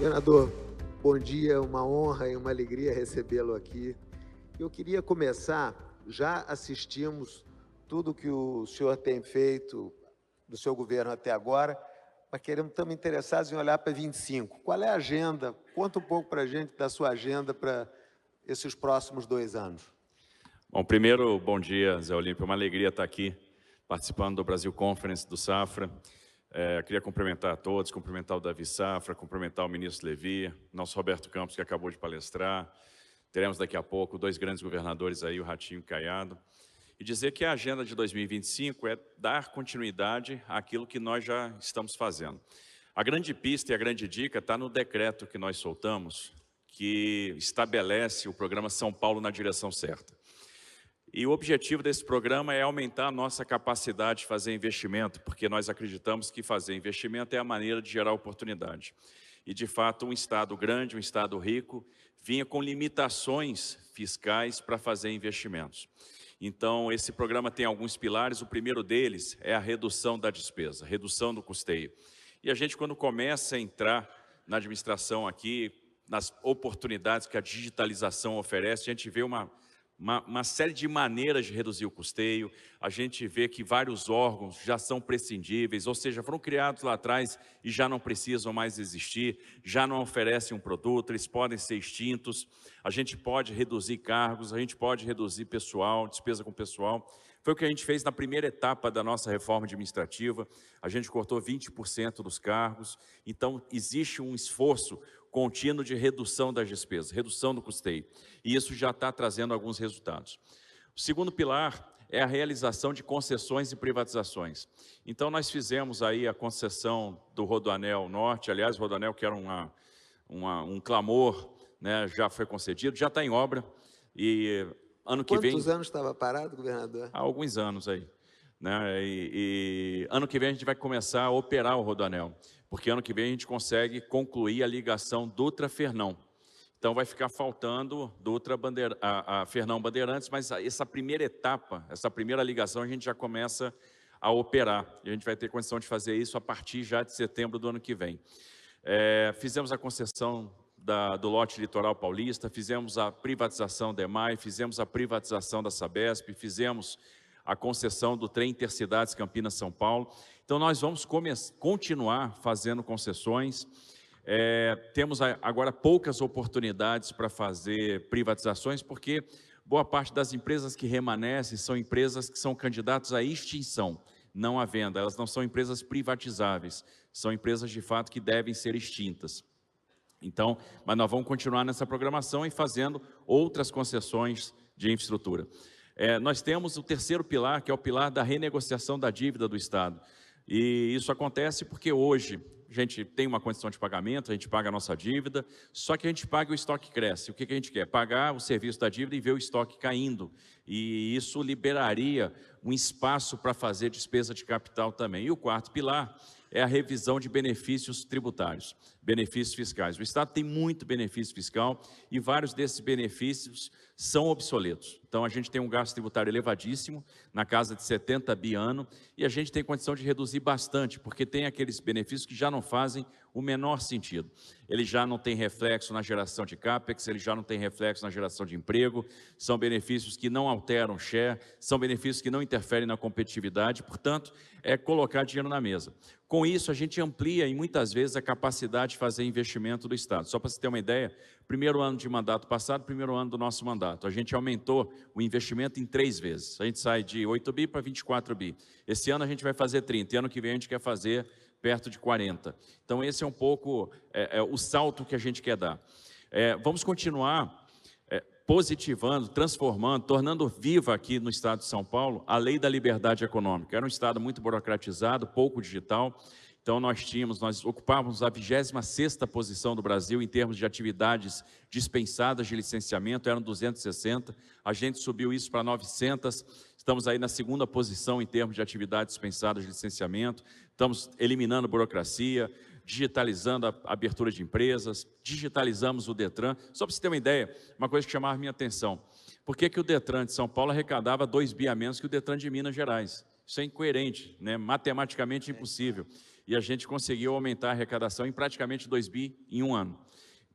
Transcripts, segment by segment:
Governador, bom dia, uma honra e uma alegria recebê-lo aqui. Eu queria começar, já assistimos tudo que o senhor tem feito do seu governo até agora, mas estamos interessados em olhar para 25. Qual é a agenda? Conta um pouco para a gente da sua agenda para esses próximos 2 anos. Bom, primeiro, bom dia, Zé Olímpio. É uma alegria estar aqui participando do Brasil Conference do Safra. Queria cumprimentar a todos, cumprimentar o Davi Safra, cumprimentar o ministro Levi, nosso Roberto Campos, que acabou de palestrar. Teremos daqui a pouco 2 grandes governadores aí, o Ratinho e o Caiado. E dizer que a agenda de 2025 é dar continuidade àquilo que nós já estamos fazendo. A grande pista e a grande dica está no decreto que nós soltamos, que estabelece o programa São Paulo na direção certa. E o objetivo desse programa é aumentar a nossa capacidade de fazer investimento, porque nós acreditamos que fazer investimento é a maneira de gerar oportunidade. E, de fato, um Estado grande, um Estado rico, vinha com limitações fiscais para fazer investimentos. Então, esse programa tem alguns pilares. O primeiro deles é a redução da despesa, redução do custeio. E a gente, quando começa a entrar na administração aqui, nas oportunidades que a digitalização oferece, a gente vê uma série de maneiras de reduzir o custeio. A gente vê que vários órgãos já são prescindíveis, ou seja, foram criados lá atrás e já não precisam mais existir, já não oferecem um produto, eles podem ser extintos. A gente pode reduzir cargos, a gente pode reduzir pessoal, despesa com pessoal. Foi o que a gente fez na primeira etapa da nossa reforma administrativa. A gente cortou 20% dos cargos. Então, existe um esforço contínuo de redução das despesas, redução do custeio. E isso já está trazendo alguns resultados. O segundo pilar é a realização de concessões e privatizações. Então, nós fizemos aí a concessão do Rodoanel Norte, aliás, o Rodoanel, que era um clamor, né, já foi concedido, já está em obra, e ano que vem... Quantos anos estava parado, governador? Há alguns anos aí. Né? E ano que vem a gente vai começar a operar o Rodoanel, porque ano que vem a gente consegue concluir a ligação Dutra-Fernão. Então vai ficar faltando a Fernão Bandeirantes, mas essa primeira etapa, essa primeira ligação a gente já começa a operar. E a gente vai ter condição de fazer isso a partir já de setembro do ano que vem. Fizemos a concessão do lote litoral paulista, fizemos a privatização da EMAI, fizemos a privatização da Sabesp, fizemos a concessão do trem Intercidades Campinas-São Paulo. Então, nós vamos continuar fazendo concessões. Temos agora poucas oportunidades para fazer privatizações, porque boa parte das empresas que remanescem são empresas que são candidatas à extinção, não à venda. Elas não são empresas privatizáveis, são empresas, de fato, que devem ser extintas. Então, mas nós vamos continuar nessa programação e fazendo outras concessões de infraestrutura. Nós temos o terceiro pilar, que é o pilar da renegociação da dívida do Estado. E isso acontece porque hoje a gente tem uma condição de pagamento, a gente paga a nossa dívida, só que a gente paga e o estoque cresce. O que a gente quer? Pagar o serviço da dívida e ver o estoque caindo. E isso liberaria um espaço para fazer despesa de capital também. E o quarto pilar é a revisão de benefícios tributários, benefícios fiscais. O Estado tem muito benefício fiscal e vários desses benefícios são obsoletos. Então, a gente tem um gasto tributário elevadíssimo, na casa de 70 bi ano, e a gente tem condição de reduzir bastante, porque tem aqueles benefícios que já não fazem o menor sentido. Ele já não tem reflexo na geração de CAPEX, ele já não tem reflexo na geração de emprego, são benefícios que não alteram share, são benefícios que não interferem na competitividade, portanto, é colocar dinheiro na mesa. Com isso, a gente amplia, e muitas vezes, a capacidade de fazer investimento do Estado. Só para você ter uma ideia, primeiro ano de mandato passado, primeiro ano do nosso mandato, a gente aumentou o investimento em 3 vezes. A gente sai de 8 bi para 24 bi. Esse ano a gente vai fazer 30, e ano que vem a gente quer fazer perto de 40. Então, esse é um pouco o salto que a gente quer dar. Vamos continuar positivando, transformando, tornando viva aqui no Estado de São Paulo a lei da liberdade econômica. Era um Estado muito burocratizado, pouco digital. Então, nós ocupávamos a 26ª posição do Brasil em termos de atividades dispensadas de licenciamento, eram 260, a gente subiu isso para 900, estamos aí na 2ª posição em termos de atividades dispensadas de licenciamento, estamos eliminando burocracia, digitalizando a abertura de empresas, digitalizamos o Detran. Só para você ter uma ideia, uma coisa que chamava a minha atenção, por que o Detran de São Paulo arrecadava 2 bi a menos que o Detran de Minas Gerais? Isso é incoerente, né? Matematicamente impossível. e a gente conseguiu aumentar a arrecadação em praticamente 2 bi em um ano.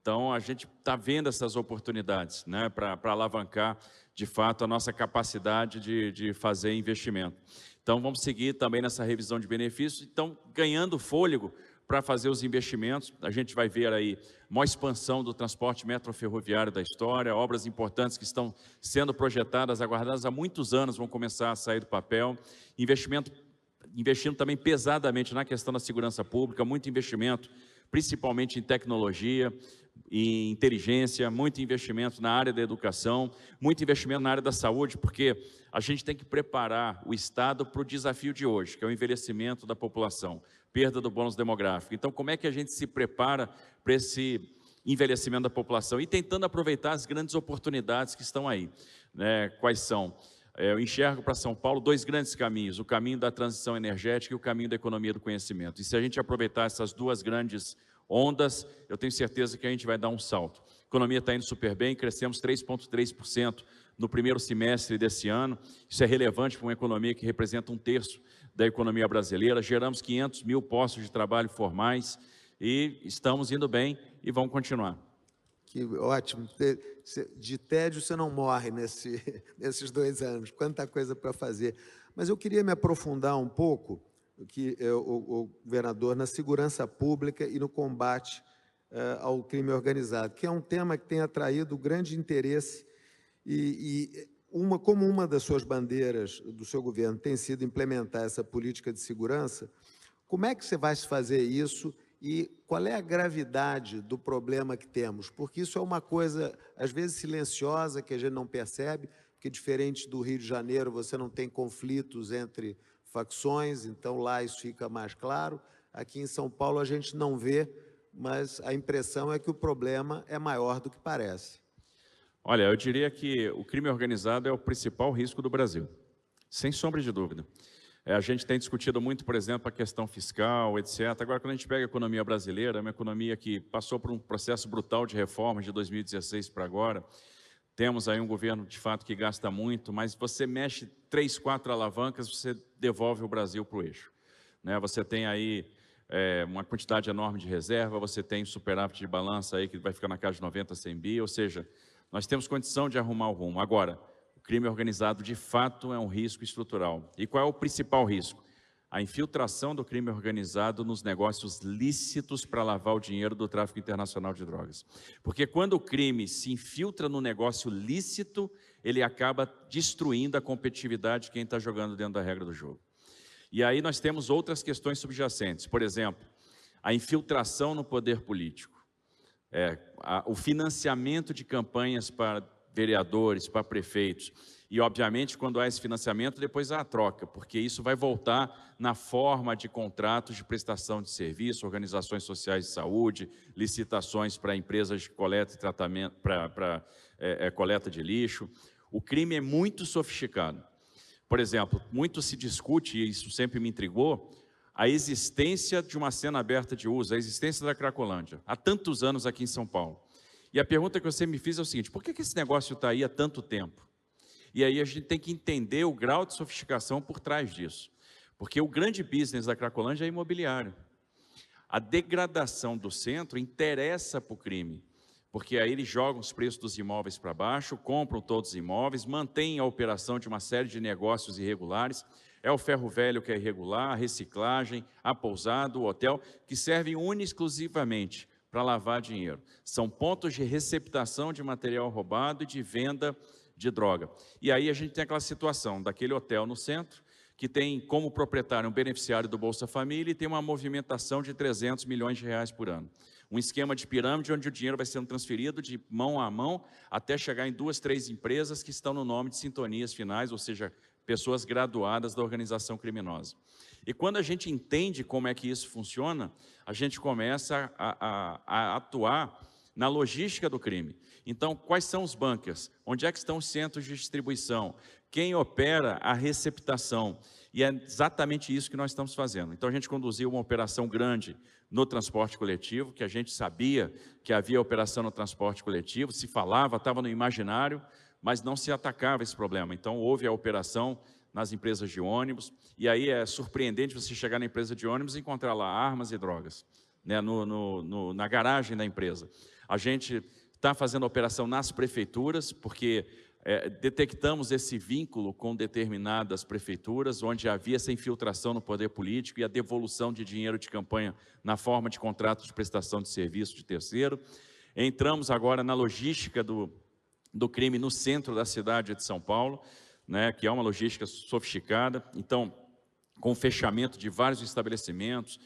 Então, a gente está vendo essas oportunidades, né, para alavancar, de fato, a nossa capacidade de fazer investimento. Então, vamos seguir também nessa revisão de benefícios, então, ganhando fôlego para fazer os investimentos. A gente vai ver aí a maior expansão do transporte metroferroviário da história, obras importantes que estão sendo projetadas, aguardadas há muitos anos, vão começar a sair do papel, investindo também pesadamente na questão da segurança pública, muito investimento, principalmente em tecnologia, em inteligência, muito investimento na área da educação, muito investimento na área da saúde, porque a gente tem que preparar o Estado para o desafio de hoje, que é o envelhecimento da população, perda do bônus demográfico. Então, como é que a gente se prepara para esse envelhecimento da população? E tentando aproveitar as grandes oportunidades que estão aí, né? Quais são? Eu enxergo para São Paulo 2 grandes caminhos, o caminho da transição energética e o caminho da economia do conhecimento. E se a gente aproveitar essas 2 grandes ondas, eu tenho certeza que a gente vai dar um salto. A economia está indo super bem, crescemos 3,3% no primeiro semestre desse ano. Isso é relevante para uma economia que representa 1/3 da economia brasileira. Geramos 500 mil postos de trabalho formais e estamos indo bem e vamos continuar. Que ótimo. De tédio você não morre nesses 2 anos. Quanta coisa para fazer. Mas eu queria me aprofundar um pouco, o governador, na segurança pública e no combate ao crime organizado, que é um tema que tem atraído grande interesse como uma das suas bandeiras do seu governo tem sido implementar essa política de segurança. Como é que você vai fazer isso e qual é a gravidade do problema que temos? Porque isso é uma coisa, às vezes, silenciosa, que a gente não percebe, porque, diferente do Rio de Janeiro, você não tem conflitos entre facções, então lá isso fica mais claro. Aqui em São Paulo a gente não vê, mas a impressão é que o problema é maior do que parece. Olha, eu diria que o crime organizado é o principal risco do Brasil, sem sombra de dúvida. A gente tem discutido muito, por exemplo, a questão fiscal, etc. Agora, quando a gente pega a economia brasileira, é uma economia que passou por um processo brutal de reformas de 2016 para agora. Temos aí um governo, de fato, que gasta muito, mas você mexe 3, 4 alavancas, você devolve o Brasil para o eixo, né? Você tem aí uma quantidade enorme de reserva, você tem superávit de balança aí que vai ficar na casa de 90, 100 bi, ou seja, nós temos condição de arrumar o rumo. Agora, o crime organizado, de fato, é um risco estrutural. E qual é o principal risco? A infiltração do crime organizado nos negócios lícitos para lavar o dinheiro do tráfico internacional de drogas. Porque quando o crime se infiltra no negócio lícito, ele acaba destruindo a competitividade de quem está jogando dentro da regra do jogo. E aí nós temos outras questões subjacentes. Por exemplo, a infiltração no poder político. O financiamento de campanhas para vereadores, para prefeitos. E, obviamente, quando há esse financiamento, depois há a troca, porque isso vai voltar na forma de contratos de prestação de serviço, organizações sociais de saúde, licitações para empresas de coleta e tratamento, para coleta de lixo. O crime é muito sofisticado. Por exemplo, muito se discute, e isso sempre me intrigou, a existência de uma cena aberta de uso, a existência da Cracolândia, há tantos anos aqui em São Paulo. E a pergunta que você me fez é o seguinte: por que esse negócio está aí há tanto tempo? E aí a gente tem que entender o grau de sofisticação por trás disso. Porque o grande business da Cracolândia é imobiliário. A degradação do centro interessa para o crime, porque aí eles jogam os preços dos imóveis para baixo, compram todos os imóveis, mantêm a operação de uma série de negócios irregulares. É o ferro velho que é irregular, a reciclagem, a pousada, o hotel, que servem única e exclusivamente para lavar dinheiro. São pontos de receptação de material roubado e de venda de droga. E aí a gente tem aquela situação daquele hotel no centro, que tem como proprietário um beneficiário do Bolsa Família e tem uma movimentação de 300 milhões de reais por ano. Um esquema de pirâmide onde o dinheiro vai sendo transferido de mão a mão até chegar em 2, 3 empresas que estão no nome de sintonias finais, ou seja, pessoas graduadas da organização criminosa. E quando a gente entende como é que isso funciona, a gente começa a atuar na logística do crime. Então, quais são os bunkers? Onde é que estão os centros de distribuição? Quem opera a receptação? E é exatamente isso que nós estamos fazendo. Então, a gente conduziu uma operação grande no transporte coletivo, que a gente sabia que havia operação no transporte coletivo, se falava, estava no imaginário, mas não se atacava esse problema. Então, houve a operação nas empresas de ônibus, e aí é surpreendente você chegar na empresa de ônibus e encontrar lá armas e drogas, né, na garagem da empresa. A gente está fazendo operação nas prefeituras, porque detectamos esse vínculo com determinadas prefeituras, onde havia essa infiltração no poder político e a devolução de dinheiro de campanha na forma de contratos de prestação de serviço de terceiro. Entramos agora na logística do crime no centro da cidade de São Paulo, né, que é uma logística sofisticada. Então, com o fechamento de vários estabelecimentos,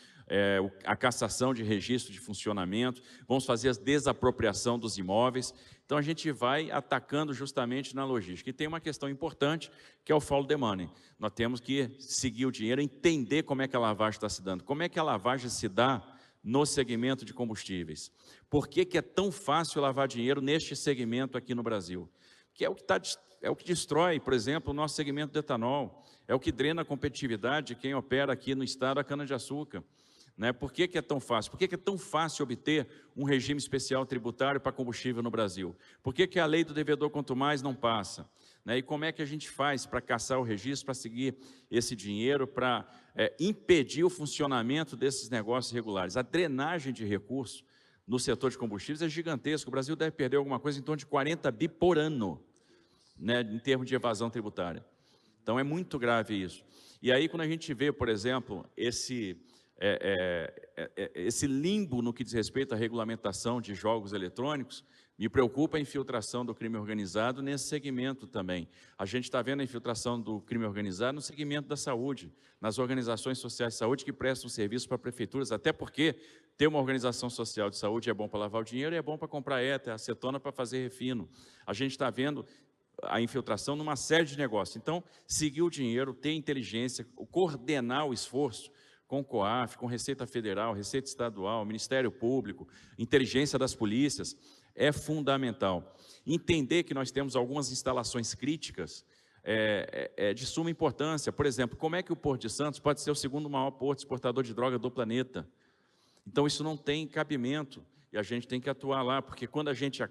a cassação de registro de funcionamento, vamos fazer a desapropriação dos imóveis. Então, a gente vai atacando justamente na logística. E tem uma questão importante, que é o follow the money. Nós temos que seguir o dinheiro, entender como é que a lavagem está se dando, como é que a lavagem se dá no segmento de combustíveis. Por que é tão fácil lavar dinheiro neste segmento aqui no Brasil? Que é o que destrói, por exemplo, o nosso segmento de etanol, é o que drena a competitividade de quem opera aqui no estado a cana-de-açúcar. Né? Por que é tão fácil? Por que é tão fácil obter um regime especial tributário para combustível no Brasil? Por que a lei do devedor quanto mais não passa? Né? E como é que a gente faz para caçar o registro, para seguir esse dinheiro, para impedir o funcionamento desses negócios irregulares? A drenagem de recursos no setor de combustíveis é gigantesca. O Brasil deve perder alguma coisa em torno de 40 bi por ano, né, em termos de evasão tributária. Então, é muito grave isso. E aí, quando a gente vê, por exemplo, esse limbo no que diz respeito à regulamentação de jogos eletrônicos, me preocupa a infiltração do crime organizado nesse segmento também. A gente está vendo a infiltração do crime organizado no segmento da saúde, nas organizações sociais de saúde que prestam serviço para prefeituras, até porque ter uma organização social de saúde é bom para lavar o dinheiro e é bom para comprar éter, acetona para fazer refino. A gente está vendo a infiltração numa série de negócios. Então, seguir o dinheiro, ter inteligência, coordenar o esforço com o COAF, com Receita Federal, Receita Estadual, Ministério Público, inteligência das polícias, é fundamental. Entender que nós temos algumas instalações críticas é de suma importância. Por exemplo, como é que o Porto de Santos pode ser o segundo maior porto exportador de droga do planeta? Então, isso não tem cabimento e a gente tem que atuar lá, porque quando a gente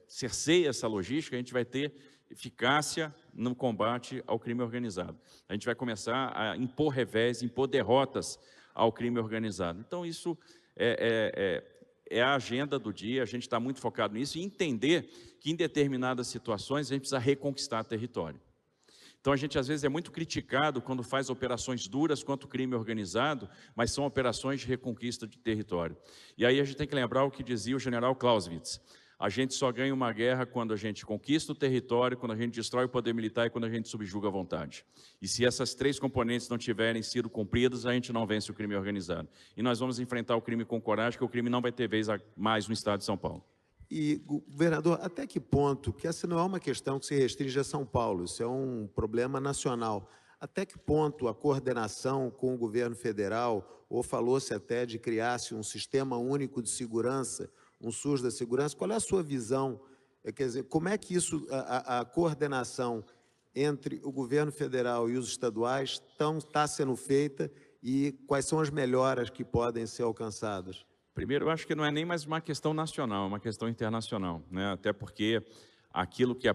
cerceia essa logística, a gente vai ter eficácia no combate ao crime organizado. A gente vai começar a impor revés, impor derrotas ao crime organizado. Então, isso é a agenda do dia, a gente está muito focado nisso, e entender que em determinadas situações a gente precisa reconquistar território. Então, a gente às vezes é muito criticado quando faz operações duras contra o crime organizado, mas são operações de reconquista de território. E aí a gente tem que lembrar o que dizia o general Clausewitz: a gente só ganha uma guerra quando a gente conquista o território, quando a gente destrói o poder militar e quando a gente subjuga a vontade. E se essas três componentes não tiverem sido cumpridas, a gente não vence o crime organizado. E nós vamos enfrentar o crime com coragem, porque o crime não vai ter vez mais no estado de São Paulo. E, governador, até que ponto, que essa não é uma questão que se restringe a São Paulo, isso é um problema nacional, até que ponto a coordenação com o governo federal, ou falou-se até de criar-se um sistema único de segurança, um SUS da segurança, qual é a sua visão? Quer dizer, como é que isso, a coordenação entre o governo federal e os estaduais está sendo feita e quais são as melhoras que podem ser alcançadas? Primeiro, eu acho que não é nem mais uma questão nacional, é uma questão internacional, né? Até porque aquilo que é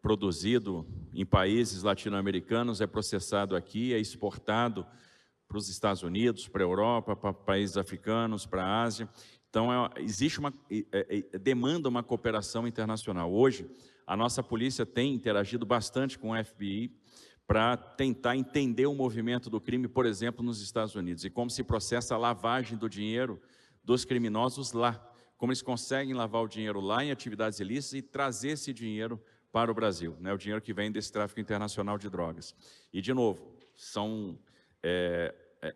produzido em países latino-americanos é processado aqui, é exportado para os Estados Unidos, para a Europa, para países africanos, para a Ásia. Então, existe demanda uma cooperação internacional. Hoje, a nossa polícia tem interagido bastante com o FBI para tentar entender o movimento do crime, por exemplo, nos Estados Unidos, e como se processa a lavagem do dinheiro dos criminosos lá, como eles conseguem lavar o dinheiro lá em atividades ilícitas e trazer esse dinheiro para o Brasil, né? O dinheiro que vem desse tráfico internacional de drogas. E, de novo,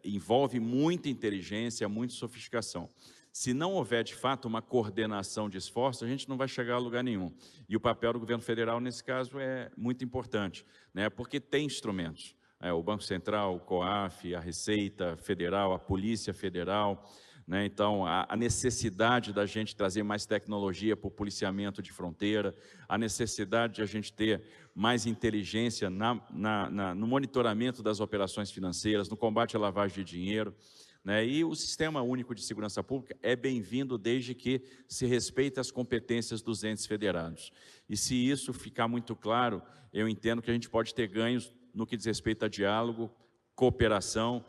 envolve muita inteligência, muita sofisticação. Se não houver, de fato, uma coordenação de esforços, a gente não vai chegar a lugar nenhum. E o papel do governo federal, nesse caso, é muito importante, né? Porque tem instrumentos. O Banco Central, o COAF, a Receita Federal, a Polícia Federal, né? Então, a necessidade da gente trazer mais tecnologia para o policiamento de fronteira, a necessidade de a gente ter mais inteligência no monitoramento das operações financeiras, no combate à lavagem de dinheiro, né? E o Sistema Único de Segurança Pública é bem-vindo desde que se respeite as competências dos entes federados. E se isso ficar muito claro, eu entendo que a gente pode ter ganhos no que diz respeito a diálogo, cooperação,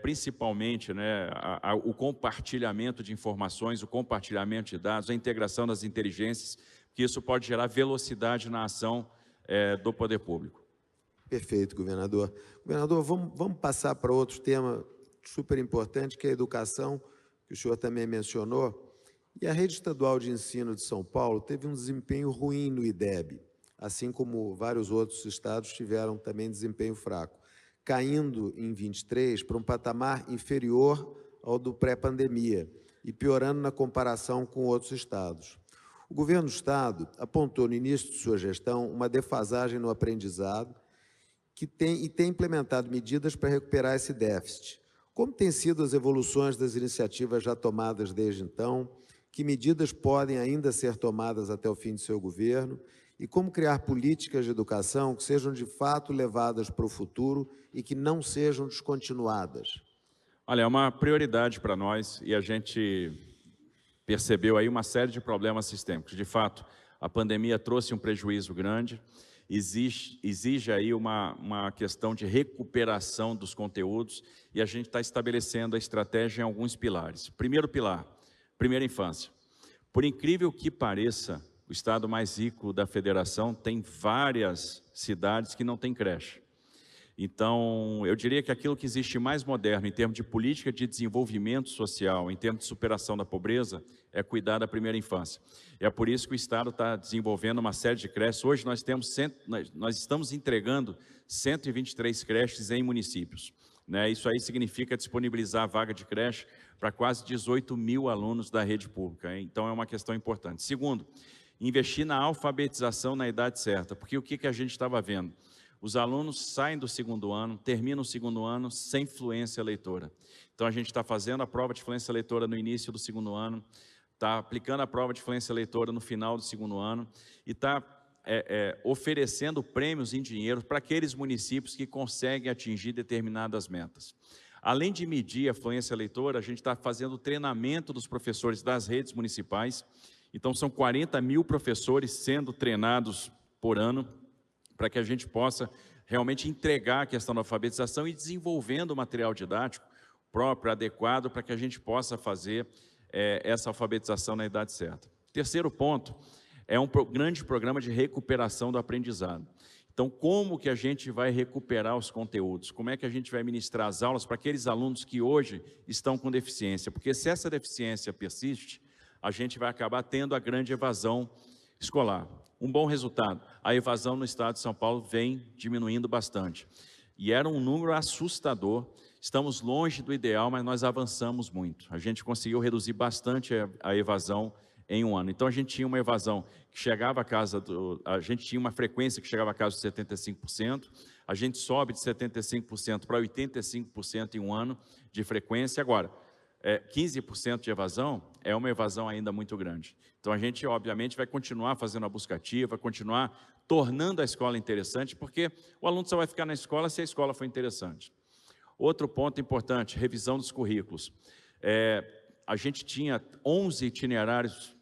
principalmente, né, o compartilhamento de informações, o compartilhamento de dados, a integração das inteligências, que isso pode gerar velocidade na ação do poder público. Perfeito, governador. Governador, vamos passar para outro tema super importante, que é a educação, que o senhor também mencionou. E a rede estadual de ensino de São Paulo teve um desempenho ruim no IDEB, assim como vários outros estados tiveram também desempenho fraco, caindo em 23 para um patamar inferior ao do pré-pandemia e piorando na comparação com outros estados. O governo do estado apontou no início de sua gestão uma defasagem no aprendizado e tem implementado medidas para recuperar esse déficit. Como têm sido as evoluções das iniciativas já tomadas desde então? Que medidas podem ainda ser tomadas até o fim de seu governo? E como criar políticas de educação que sejam de fato levadas para o futuro e que não sejam descontinuadas? Olha, é uma prioridade para nós e a gente percebeu aí uma série de problemas sistêmicos. De fato, a pandemia trouxe um prejuízo grande, exige aí uma questão de recuperação dos conteúdos e a gente está estabelecendo a estratégia em alguns pilares. Primeiro pilar, primeira infância. Por incrível que pareça, o estado mais rico da federação tem várias cidades que não têm creche. Então, eu diria que aquilo que existe mais moderno em termos de política de desenvolvimento social, em termos de superação da pobreza, é cuidar da primeira infância. É por isso que o estado está desenvolvendo uma série de creches. Hoje nós estamos entregando 123 creches em municípios, né? Isso aí significa disponibilizar vaga de creche para quase 18 mil alunos da rede pública, hein? Então é uma questão importante. Segundo, investir na alfabetização na idade certa, porque o que a gente estava vendo? Os alunos saem do segundo ano, terminam o segundo ano sem fluência leitora. Então a gente está fazendo a prova de fluência leitora no início do segundo ano, está aplicando a prova de fluência leitora no final do segundo ano e está oferecendo prêmios em dinheiro para aqueles municípios que conseguem atingir determinadas metas. Além de medir a fluência leitora, a gente está fazendo o treinamento dos professores das redes municipais. Então, são 40 mil professores sendo treinados por ano para que a gente possa realmente entregar a questão da alfabetização e desenvolvendo o material didático próprio, adequado, para que a gente possa fazer essa alfabetização na idade certa. Terceiro ponto é um grande programa de recuperação do aprendizado. Então, como que a gente vai recuperar os conteúdos? Como é que a gente vai ministrar as aulas para aqueles alunos que hoje estão com deficiência? Porque se essa deficiência persiste, a gente vai acabar tendo a grande evasão escolar. Um bom resultado, a evasão no estado de São Paulo vem diminuindo bastante. E era um número assustador, estamos longe do ideal, mas nós avançamos muito. A gente conseguiu reduzir bastante a evasão em um ano. Então, a gente tinha uma evasão que chegava a casa a gente tinha uma frequência que chegava a casa de 75%, a gente sobe de 75% para 85% em um ano de frequência. Agora, 15% de evasão é uma evasão ainda muito grande. Então, a gente, obviamente, vai continuar fazendo a busca ativa, tornando a escola interessante, porque o aluno só vai ficar na escola se a escola for interessante. Outro ponto importante, revisão dos currículos. A gente tinha 11 itinerários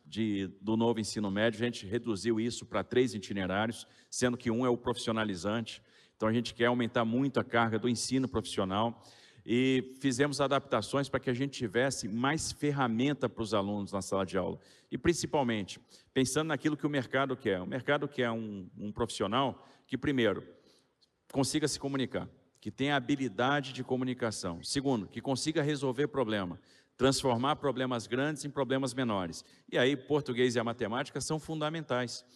do novo ensino médio, a gente reduziu isso para 3 itinerários, sendo que um é o profissionalizante. Então, a gente quer aumentar muito a carga do ensino profissional e fizemos adaptações para que a gente tivesse mais ferramenta para os alunos na sala de aula. E, principalmente, pensando naquilo que o mercado quer. O mercado quer um profissional que, primeiro, consiga se comunicar, que tenha habilidade de comunicação. Segundo, que consiga resolver problema, transformar problemas grandes em problemas menores. E aí, português e a matemática são fundamentais.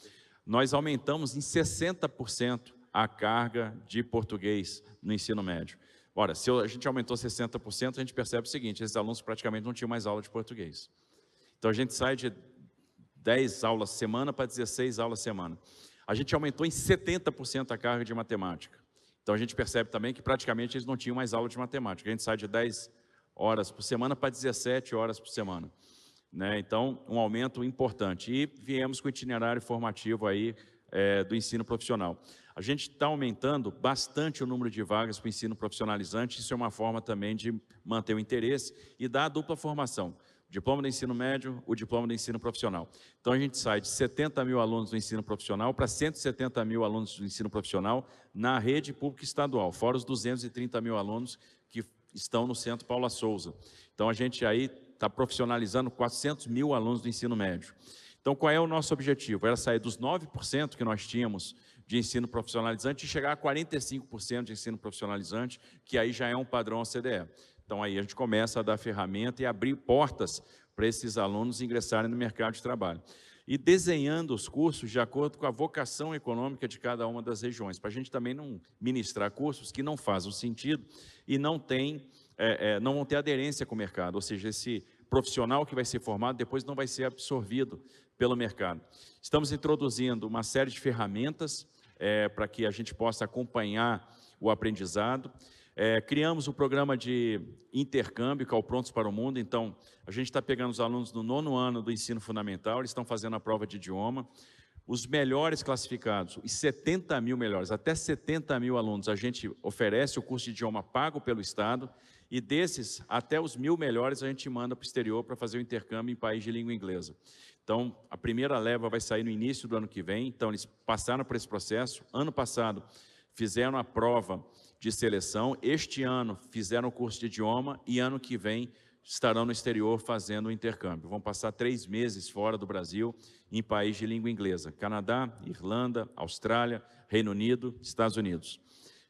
Nós aumentamos em 60% a carga de português no ensino médio. Ora, se a gente aumentou 60%, a gente percebe o seguinte, esses alunos praticamente não tinham mais aula de português. Então, a gente sai de 10 aulas semana para 16 aulas semana. A gente aumentou em 70% a carga de matemática. Então, a gente percebe também que praticamente eles não tinham mais aula de matemática. A gente sai de 10 horas por semana para 17 horas por semana, né? Então, um aumento importante. E viemos com o itinerário formativo aí do ensino profissional. A gente está aumentando bastante o número de vagas para o ensino profissionalizante, isso é uma forma também de manter o interesse e dar a dupla formação, diploma do ensino médio, o diploma do ensino profissional. Então, a gente sai de 70 mil alunos do ensino profissional para 170 mil alunos do ensino profissional na rede pública estadual, fora os 230 mil alunos que estão no Centro Paula Souza. Então, a gente aí está profissionalizando 400 mil alunos do ensino médio. Então, qual é o nosso objetivo? Era sair dos 9% que nós tínhamos de ensino profissionalizante e chegar a 45% de ensino profissionalizante, que aí já é um padrão OCDE. Então, aí a gente começa a dar ferramenta e abrir portas para esses alunos ingressarem no mercado de trabalho. E desenhando os cursos de acordo com a vocação econômica de cada uma das regiões, para a gente também não ministrar cursos que não fazem sentido e não vão ter aderência com o mercado, ou seja, esse profissional que vai ser formado depois não vai ser absorvido pelo mercado. Estamos introduzindo uma série de ferramentas para que a gente possa acompanhar o aprendizado. Criamos o programa de intercâmbio, que é o Prontos para o Mundo. Então, a gente está pegando os alunos do 9º ano do ensino fundamental, eles estão fazendo a prova de idioma. Os melhores classificados, os 70 mil melhores, até 70 mil alunos, a gente oferece o curso de idioma pago pelo Estado, e desses, até os 1.000 melhores, a gente manda para o exterior para fazer o intercâmbio em país de língua inglesa. Então, a primeira leva vai sair no início do ano que vem, então eles passaram por esse processo. Ano passado, fizeram a prova de seleção, este ano fizeram o curso de idioma e ano que vem estarão no exterior fazendo o intercâmbio. Vão passar 3 meses fora do Brasil, em país de língua inglesa, Canadá, Irlanda, Austrália, Reino Unido, Estados Unidos.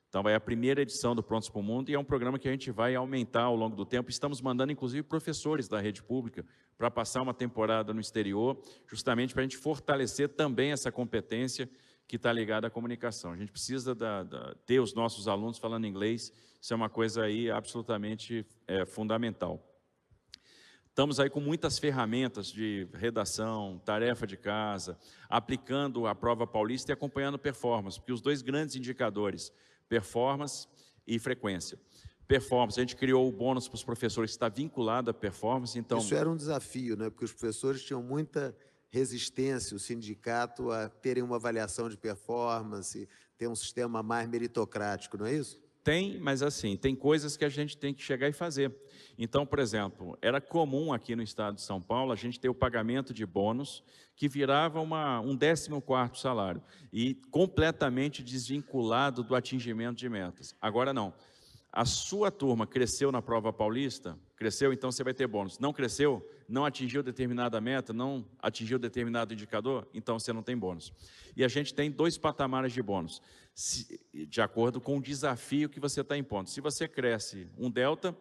Então, vai a primeira edição do Prontos para o Mundo e é um programa que a gente vai aumentar ao longo do tempo. Estamos mandando, inclusive, professores da rede pública para passar uma temporada no exterior, justamente para a gente fortalecer também essa competência que está ligada à comunicação. A gente precisa ter os nossos alunos falando inglês, isso é uma coisa aí absolutamente fundamental. Estamos aí com muitas ferramentas de redação, tarefa de casa, aplicando a prova paulista e acompanhando performance, porque os 2 grandes indicadores, performance e frequência. Performance, a gente criou o bônus para os professores que está vinculado à performance. Então, isso era um desafio, né? Porque os professores tinham muita resistência, o sindicato, a terem uma avaliação de performance, ter um sistema mais meritocrático, não é isso? Tem, mas assim, tem coisas que a gente tem que chegar e fazer. Então, por exemplo, era comum aqui no estado de São Paulo a gente ter o pagamento de bônus que virava um 14º salário e completamente desvinculado do atingimento de metas. Agora não. A sua turma cresceu na prova paulista, cresceu, então você vai ter bônus. Não cresceu, não atingiu determinada meta, não atingiu determinado indicador, então você não tem bônus. E a gente tem 2 patamares de bônus, de acordo com o desafio que você está impondo. Se você cresce um delta,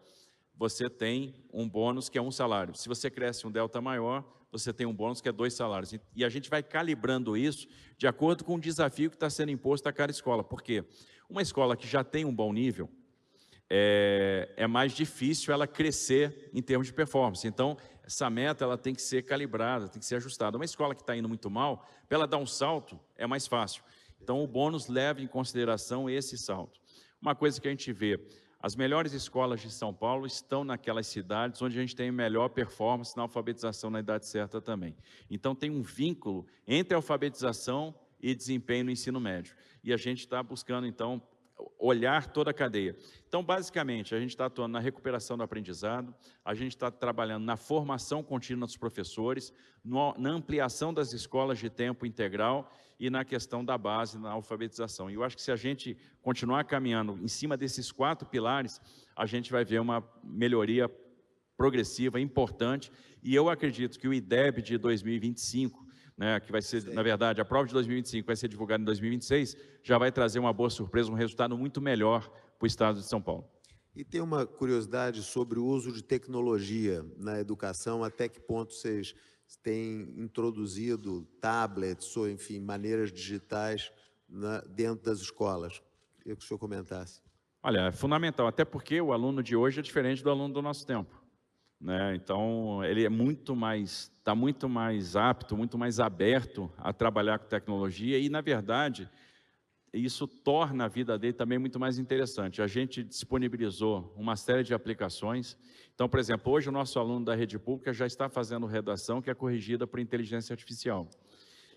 você tem um bônus que é 1 salário. Se você cresce um delta maior, você tem um bônus que é 2 salários. E a gente vai calibrando isso de acordo com o desafio que está sendo imposto a cada escola. Por quê? Uma escola que já tem um bom nível, é mais difícil ela crescer em termos de performance. Então, essa meta ela tem que ser calibrada, tem que ser ajustada. Uma escola que está indo muito mal, para ela dar um salto, é mais fácil. Então, o bônus leva em consideração esse salto. Uma coisa que a gente vê, as melhores escolas de São Paulo estão naquelas cidades onde a gente tem melhor performance na alfabetização na idade certa também. Então, tem um vínculo entre alfabetização e desempenho no ensino médio. E a gente está buscando, então, olhar toda a cadeia. Então, basicamente, a gente está atuando na recuperação do aprendizado, a gente está trabalhando na formação contínua dos professores, na ampliação das escolas de tempo integral e na questão da base, na alfabetização. E eu acho que se a gente continuar caminhando em cima desses 4 pilares, a gente vai ver uma melhoria progressiva, importante, e eu acredito que o IDEB de 2025, que vai ser, na verdade, a prova de 2025 vai ser divulgada em 2026, já vai trazer uma boa surpresa, um resultado muito melhor para o estado de São Paulo. E tem uma curiosidade sobre o uso de tecnologia na educação, até que ponto vocês têm introduzido tablets ou, enfim, maneiras digitais dentro das escolas? Queria que o senhor comentasse. Olha, é fundamental, até porque o aluno de hoje é diferente do aluno do nosso tempo. Então, ele está muito mais apto, muito mais aberto a trabalhar com tecnologia e, na verdade, isso torna a vida dele também muito mais interessante. A gente disponibilizou uma série de aplicações. Então, por exemplo, hoje o nosso aluno da rede pública já está fazendo redação que é corrigida por inteligência artificial.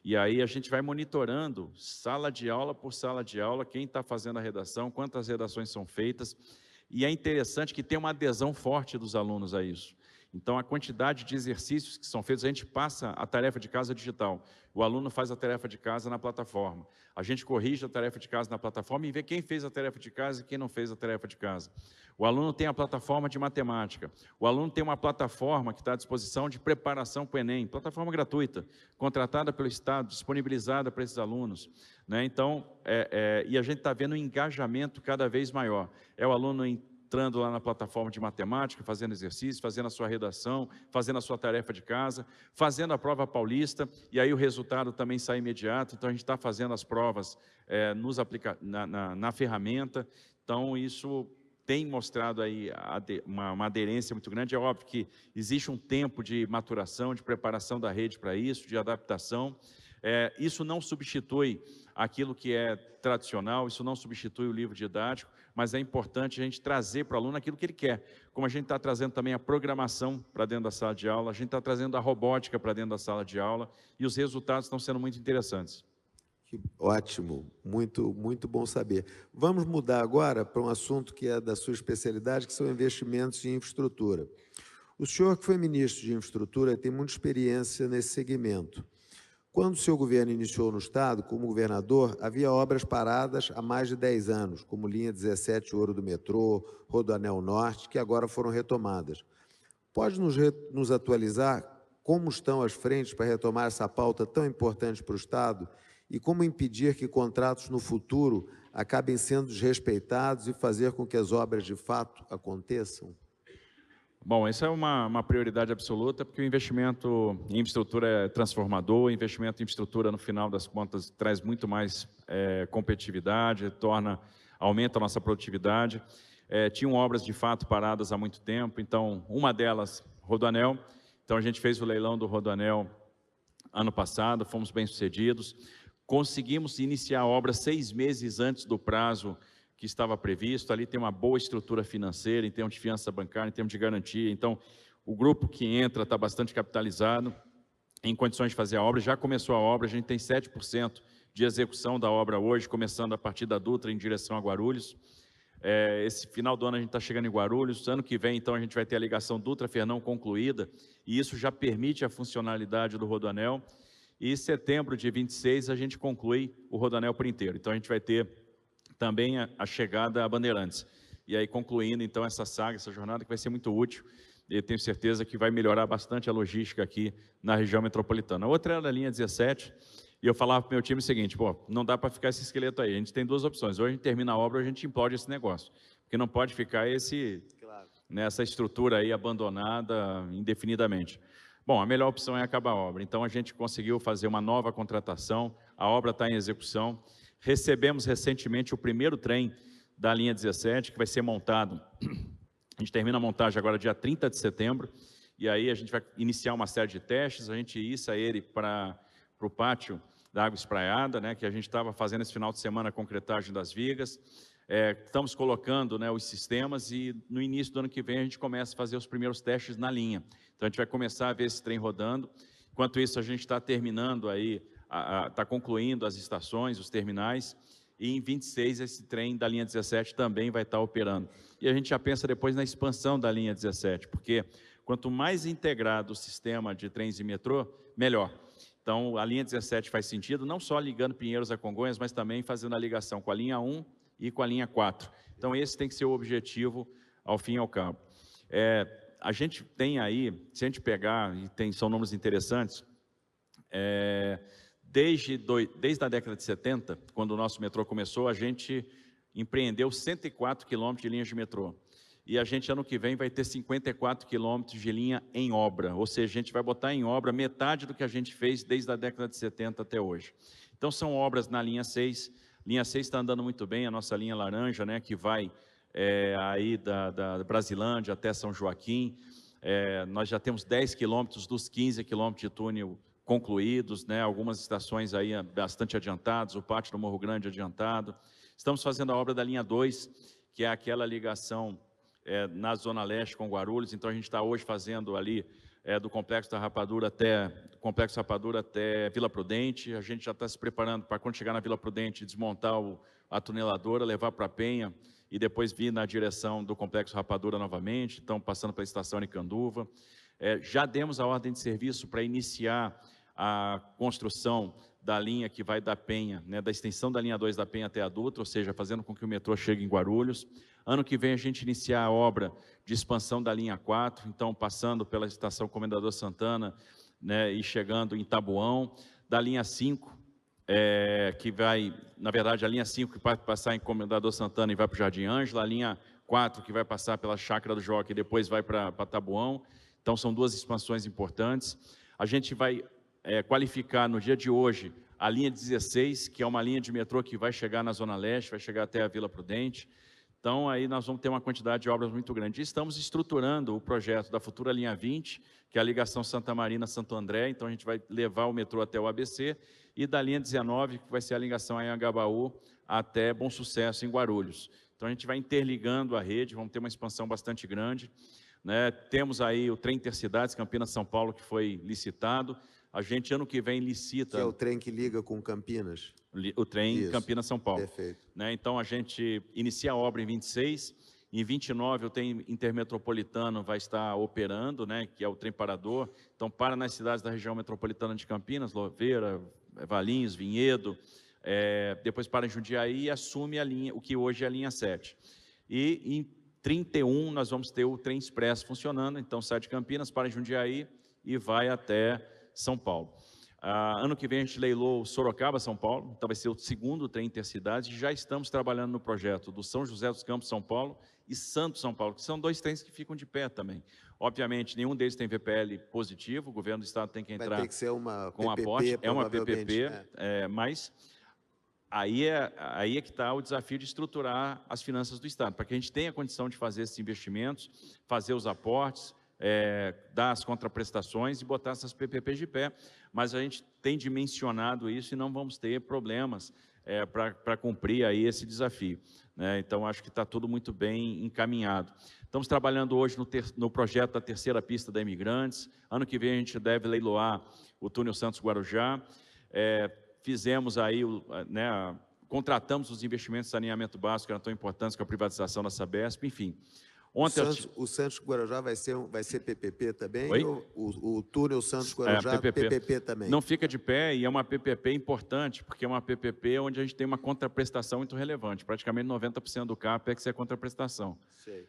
E aí a gente vai monitorando, sala de aula por sala de aula, quem está fazendo a redação, quantas redações são feitas. E é interessante que tem uma adesão forte dos alunos a isso. Então, a quantidade de exercícios que são feitos, a gente passa a tarefa de casa digital. O aluno faz a tarefa de casa na plataforma. A gente corrige a tarefa de casa na plataforma e vê quem fez a tarefa de casa e quem não fez a tarefa de casa. O aluno tem a plataforma de matemática. O aluno tem uma plataforma que está à disposição de preparação para o Enem, plataforma gratuita, contratada pelo Estado, disponibilizada para esses alunos, né? Então, e a gente está vendo um engajamento cada vez maior. É o aluno entrando lá na plataforma de matemática, fazendo exercício, fazendo a sua redação, fazendo a sua tarefa de casa, fazendo a prova paulista, e aí o resultado também sai imediato. Então, a gente está fazendo as provas na ferramenta. Então, isso tem mostrado aí uma aderência muito grande. É óbvio que existe um tempo de maturação, de preparação da rede para isso, de adaptação. Isso não substitui aquilo que é tradicional, isso não substitui o livro didático, mas é importante a gente trazer para o aluno aquilo que ele quer. Como a gente está trazendo também a programação para dentro da sala de aula, a gente está trazendo a robótica para dentro da sala de aula, e os resultados estão sendo muito interessantes. Ótimo, muito, muito bom saber. Vamos mudar agora para um assunto que é da sua especialidade, que são investimentos em infraestrutura. O senhor, que foi ministro de infraestrutura, tem muita experiência nesse segmento. Quando o seu governo iniciou no Estado, como governador, havia obras paradas há mais de 10 anos, como linha 17 Ouro do metrô, Rodoanel Norte, que agora foram retomadas. Pode nos atualizar como estão as frentes para retomar essa pauta tão importante para o Estado e como impedir que contratos no futuro acabem sendo desrespeitados e fazer com que as obras de fato aconteçam? Bom, essa é uma prioridade absoluta, porque o investimento em infraestrutura é transformador, o investimento em infraestrutura, no final das contas, traz muito mais competitividade, aumenta a nossa produtividade. Tinham obras, de fato, paradas há muito tempo, então, uma delas, Rodoanel. Então, a gente fez o leilão do Rodoanel ano passado, fomos bem-sucedidos. Conseguimos iniciar a obra 6 meses antes do prazo que estava previsto. Ali tem uma boa estrutura financeira, em termos de fiança bancária, em termos de garantia. Então, o grupo que entra está bastante capitalizado, em condições de fazer a obra. Já começou a obra, a gente tem 7% de execução da obra hoje, começando a partir da Dutra em direção a Guarulhos. Esse final do ano a gente está chegando em Guarulhos. Ano que vem, então, a gente vai ter a ligação Dutra-Fernão concluída, e isso já permite a funcionalidade do Rodoanel. E em setembro de 26 a gente conclui o Rodoanel por inteiro. Então, a gente vai ter também a chegada a Bandeirantes. E aí, concluindo, então, essa saga, essa jornada, que vai ser muito útil, e tenho certeza que vai melhorar bastante a logística aqui na região metropolitana. A outra era a linha 17, e eu falava para o meu time o seguinte: não dá para ficar esse esqueleto aí, a gente tem duas opções, ou a gente termina a obra, ou a gente implode esse negócio, porque não pode ficar essa estrutura aí abandonada indefinidamente. Bom, a melhor opção é acabar a obra. Então, a gente conseguiu fazer uma nova contratação, a obra está em execução. Recebemos recentemente o primeiro trem da linha 17, que vai ser montado. A gente termina a montagem agora dia 30 de setembro, e aí a gente vai iniciar uma série de testes. A gente issa ele para o pátio da Água Espraiada, né, que a gente estava fazendo esse final de semana a concretagem das vigas. Estamos colocando, né, os sistemas, e no início do ano que vem a gente começa a fazer os primeiros testes na linha. Então, a gente vai começar a ver esse trem rodando. Enquanto isso, a gente está terminando aí, está concluindo as estações, os terminais, e em 26 esse trem da linha 17 também vai estar operando. E a gente já pensa depois na expansão da linha 17, porque quanto mais integrado o sistema de trens e metrô, melhor. Então, a linha 17 faz sentido, não só ligando Pinheiros a Congonhas, mas também fazendo a ligação com a linha 1 e com a linha 4. Então, esse tem que ser o objetivo ao fim e ao cabo. A gente tem aí, se a gente pegar, e são números interessantes, desde a década de 70, quando o nosso metrô começou, a gente empreendeu 104 quilômetros de linhas de metrô. E a gente, ano que vem, vai ter 54 quilômetros de linha em obra, ou seja, a gente vai botar em obra metade do que a gente fez desde a década de 70 até hoje. Então, são obras na linha 6, linha 6 está andando muito bem, a nossa linha laranja, né, que vai aí da Brasilândia até São Joaquim. Nós já temos 10 quilômetros dos 15 quilômetros de túnel concluídos, né, algumas estações aí bastante adiantadas, o pátio do Morro Grande adiantado. Estamos fazendo a obra da linha 2, que é aquela ligação na Zona Leste com Guarulhos. Então, a gente está hoje fazendo ali do Complexo da Rapadura até Vila Prudente. A gente já está se preparando para, quando chegar na Vila Prudente, desmontar a tuneladora, levar para a Penha e depois vir na direção do Complexo Rapadura novamente. Então, passando pela estação Nicanduva. Já demos a ordem de serviço para iniciar a construção da linha que vai da Penha, né, da extensão da linha 2 da Penha até a Dutra, ou seja, fazendo com que o metrô chegue em Guarulhos. Ano que vem a gente iniciar a obra de expansão da linha 4, então passando pela estação Comendador Santana, né, e chegando em Taboão, da linha 5, que vai, na verdade, a linha 5 que vai passar em Comendador Santana e vai para o Jardim Ângela, a linha 4 que vai passar pela Chácara do Jockey e depois vai para Taboão. Então são duas expansões importantes. A gente vai qualificar no dia de hoje a linha 16, que é uma linha de metrô que vai chegar na Zona Leste, vai chegar até a Vila Prudente. Então, aí nós vamos ter uma quantidade de obras muito grande. E estamos estruturando o projeto da futura linha 20, que é a ligação Santa Marina-Santo André. Então, a gente vai levar o metrô até o ABC. E da linha 19, que vai ser a ligação Anhangabaú até Bom Sucesso, em Guarulhos. Então, a gente vai interligando a rede, vamos ter uma expansão bastante grande, né? Temos aí o trem Intercidades, Campinas-São Paulo, que foi licitado. A gente, ano que vem, licita... Que é o trem que liga com Campinas. O trem Campinas-São Paulo. Perfeito. Né? Então, a gente inicia a obra em 26, em 29 o trem intermetropolitano vai estar operando, né, que é o trem parador. Então, para nas cidades da região metropolitana de Campinas, Louveira, Valinhos, Vinhedo, depois para em Jundiaí e assume a linha, o que hoje é a linha 7. E em 31 nós vamos ter o trem expresso funcionando, então sai de Campinas, para em Jundiaí e vai até São Paulo. Ano que vem a gente leilou Sorocaba, São Paulo, então vai ser o segundo trem intercidades, e já estamos trabalhando no projeto do São José dos Campos, São Paulo, e Santos, São Paulo, que são dois trens que ficam de pé também. Obviamente, nenhum deles tem VPL positivo, o governo do estado tem que entrar vai ter que ser uma com PPP, aporte, é uma PPP, mas aí é que está o desafio de estruturar as finanças do estado, para que a gente tenha condição de fazer esses investimentos, fazer os aportes, dar as contraprestações e botar essas PPPs de pé, mas a gente tem dimensionado isso e não vamos ter problemas para cumprir aí esse desafio, né? Então, acho que está tudo muito bem encaminhado. Estamos trabalhando hoje no projeto da terceira pista da Imigrantes. Ano que vem a gente deve leiloar o túnel Santos-Guarujá. Fizemos aí, contratamos os investimentos de saneamento básico, que eram tão importantes com a privatização da Sabesp, enfim. Ontem o Santos-Guarujá vai ser PPP também? Oi? Ou o túnel Santos-Guarujá PPP também? Não fica de pé e é uma PPP importante, porque é uma PPP onde a gente tem uma contraprestação muito relevante. Praticamente 90% do CAPEX é contraprestação.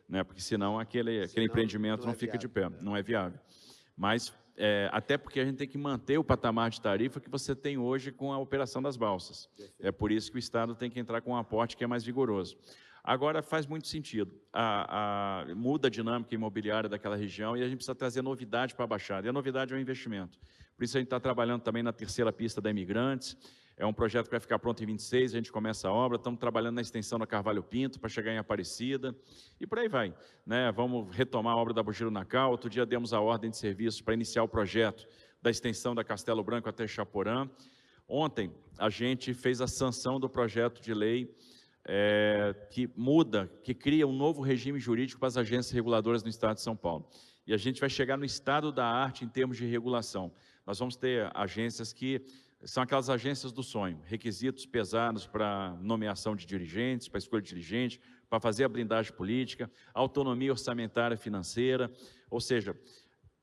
Né? Porque senão aquele empreendimento não fica de pé, não é viável. Mas, até porque a gente tem que manter o patamar de tarifa que você tem hoje com a operação das balsas. É por isso que o Estado tem que entrar com um aporte que é mais vigoroso. Agora, faz muito sentido, muda a dinâmica imobiliária daquela região e a gente precisa trazer novidade para a Baixada, e a novidade é o investimento. Por isso a gente está trabalhando também na terceira pista da Imigrantes, é um projeto que vai ficar pronto em 26, a gente começa a obra, estamos trabalhando na extensão da Carvalho Pinto para chegar em Aparecida, e por aí vai, né? Vamos retomar a obra da Bugiro Nacal. Outro dia demos a ordem de serviço para iniciar o projeto da extensão da Castelo Branco até Chaporã. Ontem a gente fez a sanção do projeto de lei que cria um novo regime jurídico para as agências reguladoras no Estado de São Paulo. E a gente vai chegar no estado da arte em termos de regulação. Nós vamos ter agências que são aquelas agências do sonho, requisitos pesados para nomeação de dirigentes, para escolha de dirigente, para fazer a blindagem política, autonomia orçamentária financeira, ou seja,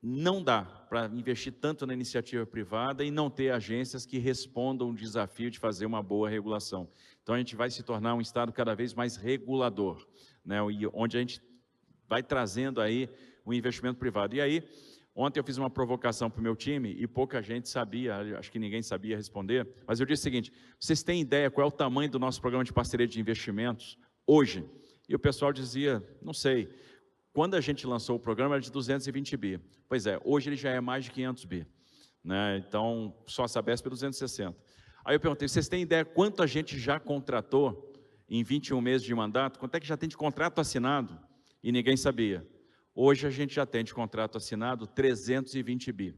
não dá para investir tanto na iniciativa privada e não ter agências que respondam o desafio de fazer uma boa regulação. Então, a gente vai se tornar um Estado cada vez mais regulador, né, onde a gente vai trazendo aí o investimento privado. E aí, ontem eu fiz uma provocação para o meu time e pouca gente sabia, acho que ninguém sabia responder, mas eu disse o seguinte: vocês têm ideia qual é o tamanho do nosso programa de parceria de investimentos hoje? E o pessoal dizia, não sei. Quando a gente lançou o programa era de 220 bi. Pois é, hoje ele já é mais de 500 bi. Né? Então, só a Sabesp é 260. Aí eu perguntei, vocês têm ideia quanto a gente já contratou em 21 meses de mandato? Quanto é que já tem de contrato assinado? E ninguém sabia. Hoje a gente já tem de contrato assinado 320 bi.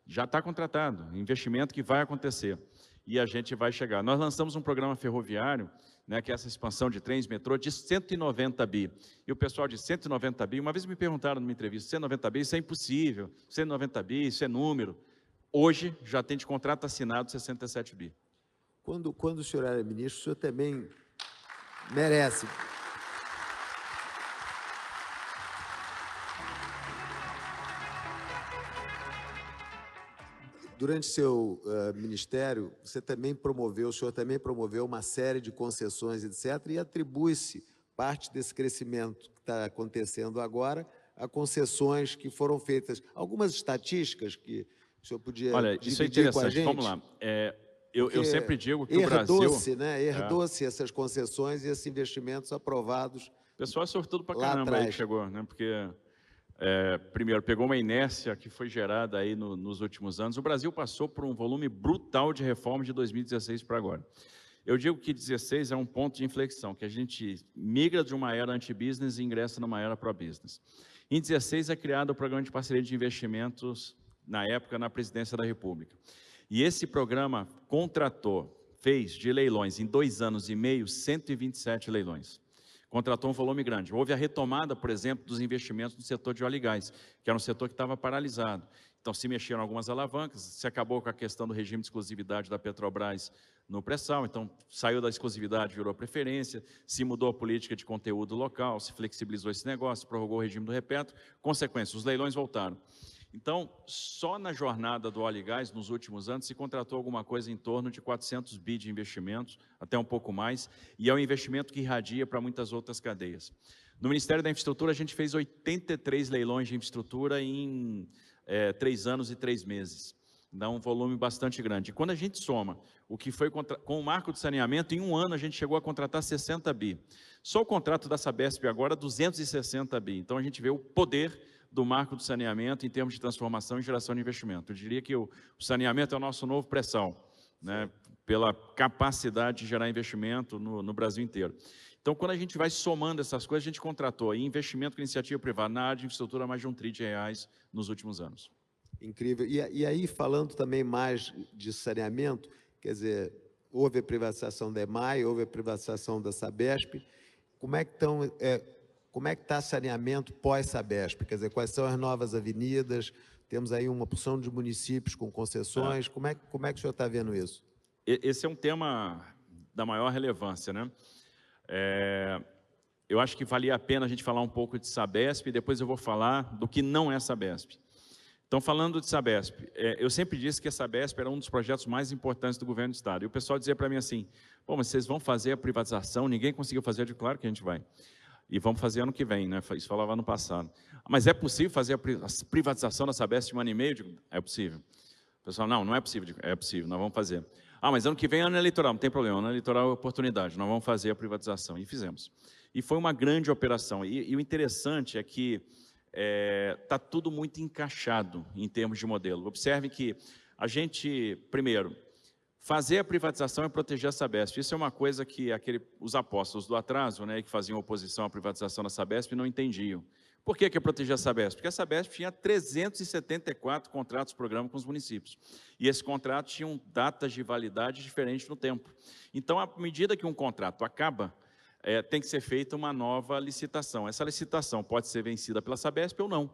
Já está contratado, investimento que vai acontecer. E a gente vai chegar. Nós lançamos um programa ferroviário, né, que é essa expansão de trens, metrô, de 190 bi. E o pessoal de 190 bi, uma vez me perguntaram numa entrevista, 190 bi, isso é impossível, 190 bi, isso é número. Hoje já tem de contrato assinado 67 bi. Quando o senhor era ministro, o senhor também merece. durante seu ministério, o senhor também promoveu uma série de concessões, etc., e atribui-se parte desse crescimento que está acontecendo agora a concessões que foram feitas. Algumas estatísticas que o senhor podia Olha, isso é dividir com a interessante. gente? Vamos lá. Eu sempre digo que o Brasil... Herdou-se essas concessões e esses investimentos aprovados. O pessoal é sortudo para lá caramba aí atrás. que chegou, né? Porque, primeiro, pegou uma inércia que foi gerada aí nos últimos anos. O Brasil passou por um volume brutal de reformas de 2016 para agora. Eu digo que 2016 é um ponto de inflexão, que a gente migra de uma era anti-business e ingressa numa era pró-business. Em 2016 é criado o Programa de Parceria de Investimentos, na época, na Presidência da República. E esse programa fez de leilões, em 2 anos e meio, 127 leilões. Contratou um volume grande. Houve a retomada, por exemplo, dos investimentos no setor de óleo e gás, que era um setor que estava paralisado. Então, se mexeram algumas alavancas, se acabou com a questão do regime de exclusividade da Petrobras no pré-sal, então saiu da exclusividade, virou preferência, se mudou a política de conteúdo local, se flexibilizou esse negócio, prorrogou o regime do Repetro, consequência, os leilões voltaram. Então, só na jornada do óleo e gás, nos últimos anos, se contratou alguma coisa em torno de 400 bi de investimentos, até um pouco mais, e é um investimento que irradia para muitas outras cadeias. No Ministério da Infraestrutura, a gente fez 83 leilões de infraestrutura em 3 anos e 3 meses. Dá um volume bastante grande. E quando a gente soma o que foi com o marco de saneamento, em 1 ano a gente chegou a contratar 60 bi. Só o contrato da Sabesp agora, 260 bi. Então a gente vê o poder do marco do saneamento em termos de transformação e geração de investimento. Eu diria que o saneamento é o nosso novo pré-sal, né, pela capacidade de gerar investimento no Brasil inteiro. Então, quando a gente vai somando essas coisas, a gente contratou aí investimento com iniciativa privada na área de infraestrutura mais de R$1 trilhão nos últimos anos. Incrível. E aí, falando também mais de saneamento, quer dizer, houve a privatização da EMAI, houve a privatização da Sabesp. Como é que está saneamento pós-Sabesp? Quer dizer, quais são as novas avenidas? Temos aí uma porção de municípios com concessões. Como é que o senhor está vendo isso? Esse é um tema da maior relevância, né? Eu acho que valia a pena a gente falar um pouco de Sabesp e depois eu vou falar do que não é Sabesp. Então, falando de Sabesp, eu sempre disse que a Sabesp era um dos projetos mais importantes do governo do Estado. E o pessoal dizia para mim assim, pô, mas vocês vão fazer a privatização, ninguém conseguiu fazer. Eu digo, claro que a gente vai. E vamos fazer ano que vem, né? Isso falava ano passado. Mas é possível fazer a privatização da Sabesp em 1 ano e meio? Eu digo, é possível. O pessoal, não é possível. Eu digo, é possível, nós vamos fazer. Mas ano que vem é ano eleitoral, não tem problema, ano eleitoral é oportunidade, nós vamos fazer a privatização. E fizemos. E foi uma grande operação. E o interessante é que está tudo muito encaixado em termos de modelo. Observe que a gente, primeiro, fazer a privatização é proteger a Sabesp. Isso é uma coisa que os apóstolos do atraso, né, que faziam oposição à privatização da Sabesp, não entendiam. Por que é proteger a Sabesp? Porque a Sabesp tinha 374 contratos-programa com os municípios. E esses contratos tinham datas de validade diferentes no tempo. Então, à medida que um contrato acaba, tem que ser feita uma nova licitação. Essa licitação pode ser vencida pela Sabesp ou não,